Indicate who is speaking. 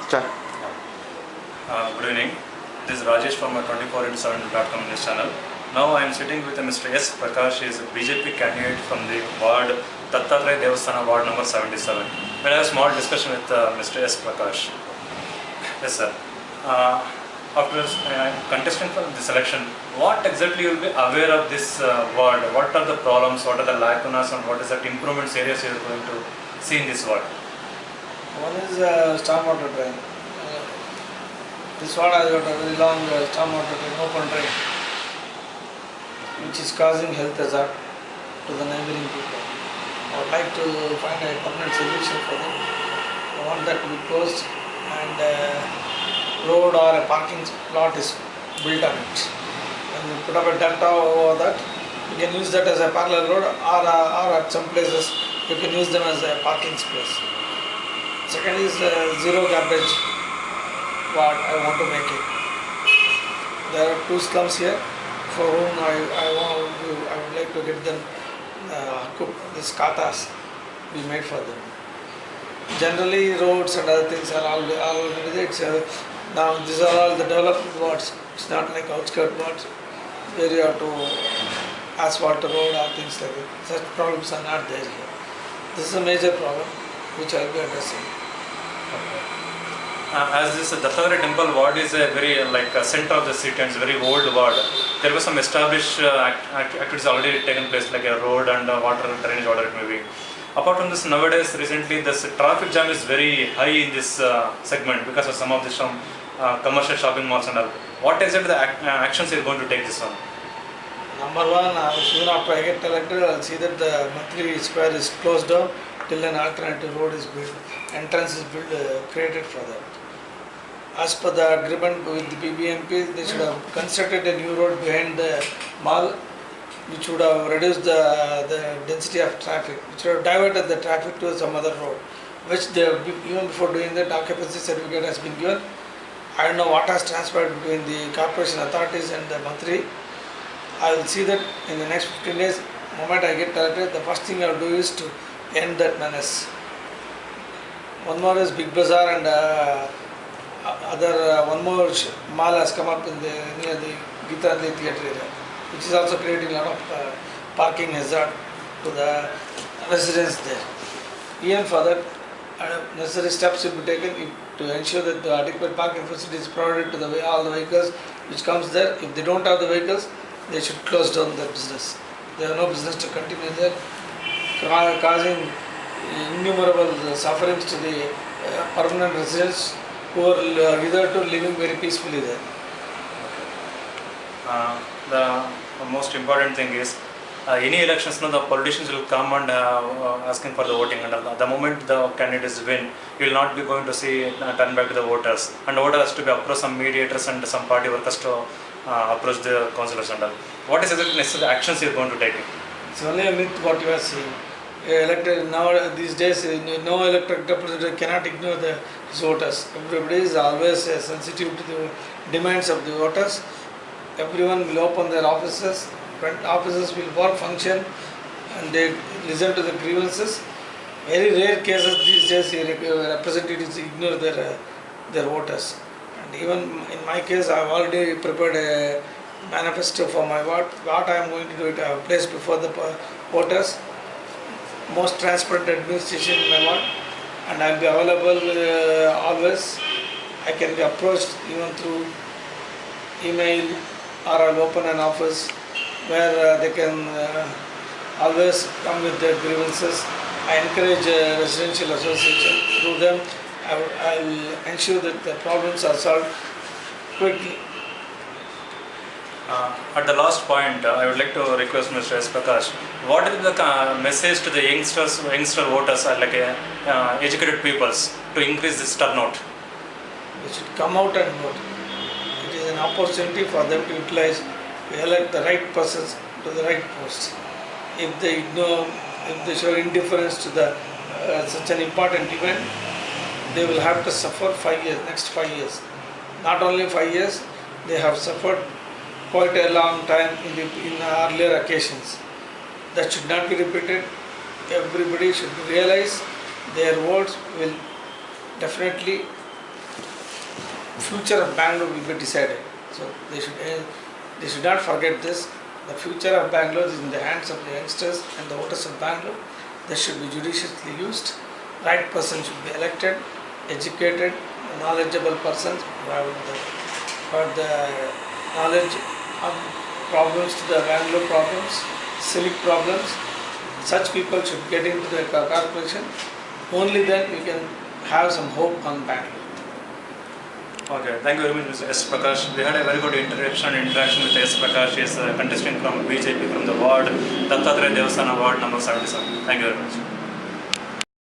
Speaker 1: Start.
Speaker 2: Good evening. This is Rajesh from 24x7.com news channel. Now I am sitting with Mr. S. Prakash. He is a BJP candidate from the ward Dattatreya Devasthana ward number 77. We'll have a small discussion with Mr. S. Prakash. Yes, sir. After contesting for this election, what exactly you will be aware of this ward? What are the problems? What are the lacunas? And what is the improvements areas you are going to see in this ward?
Speaker 3: One is stormwater drain. This ward has got a very long stormwater drain, open drain, which is causing health hazard to the neighboring people. I would like to find a permanent solution for them. I want that to be closed and road or a parking lot is built on it. When we put up a delta over that, you can use that as a parallel road or at some places you can use them as a parking space. Second is zero garbage ward. I want to make it. There are two slums here for whom I would like to get them these katas be made for them. Generally roads and other things are already there. Now these are all the developed wards. It's not like outskirt wards where you have to asphalt the road or things like that. Such problems are not there here. This is a major problem which I will be addressing.
Speaker 2: Okay. As this Dattatreya temple ward is a very center of the city and it's a very old ward, there was some established activities already taken place like a road and water drainage, whatever it may be. Apart from this, nowadays recently this traffic jam is very high in this segment because of some of the commercial shopping malls and all. What exactly the actions you are going to take this one?
Speaker 3: Number one, soon after I get elected, I will see that the Mantri Square is closed down till an alternative road is built, entrance is built, created for that. As per the agreement with the BBMP, they should have constructed a new road behind the mall, which would have reduced the density of traffic, which would have diverted the traffic to some other road, which they have, even before doing that, occupancy certificate has been given. I don't know what has transpired between the corporation authorities and the Mantri. I will see that in the next 15 days, the moment I get elected, the first thing I will do is to end that menace. One more is Big Bazaar and one more mall has come up near the Geetanjali theatre area, which is also creating a lot of parking hazard to the residents there. Even for that, necessary steps should be taken to ensure that the adequate parking facility is provided to all the vehicles which comes there. If they don't have the vehicles, they should close down their business. They have no business to continue there, causing innumerable sufferings to the permanent residents who are hitherto living very peacefully there.
Speaker 2: The most important thing is any elections, the politicians will come and asking for the voting, and the moment the candidates win, you will not be going to see turn back to the voters, and the voters to be approach some mediators and some party workers to approach the councillors and all. What is the necessary actions you are going to take?
Speaker 3: It's only a myth what you are saying. Elected now these days, no elected representative cannot ignore the voters. Everybody is always sensitive to the demands of the voters. Everyone will open their offices. Front offices will work, function, and they listen to the grievances. Very rare cases these days representatives ignore their voters. And even in my case, I have already prepared a manifesto for my ward. What I am going to do, I have placed before the voters. Most transparent administration in my ward, and I will be available always. I can be approached even through email, or I will open an office where they can always come with their grievances. I encourage residential association. Through them, I will ensure that the problems are solved quickly.
Speaker 2: At the last point, I would like to request Mr. S. Prakash, what is the message to the youngster voters, educated peoples, to increase this turnout?
Speaker 3: They should come out and vote. It is an opportunity for them to utilize, to elect the right persons to the right posts. If they ignore, if they show indifference to such an important event, they will have to suffer 5 years, next 5 years. Not only 5 years, they have suffered quite a long time in earlier occasions. That should not be repeated. Everybody should realize their votes will definitely future of Bangalore will be decided. So they should not forget this. The future of Bangalore is in the hands of the youngsters and the voters of Bangalore. They should be judiciously used. Right person should be elected, educated, knowledgeable persons who have the knowledge of problems to the Bangalore problems, civic problems. Such people should get into the corporation. Only then we can have some hope on Bangalore.
Speaker 2: Okay, thank you very much, Mr. S. Prakash. We had a very good interaction with S. Prakash. He is a contestant from BJP from the ward, Dattatreya Devasthana ward number 77. Thank you very much.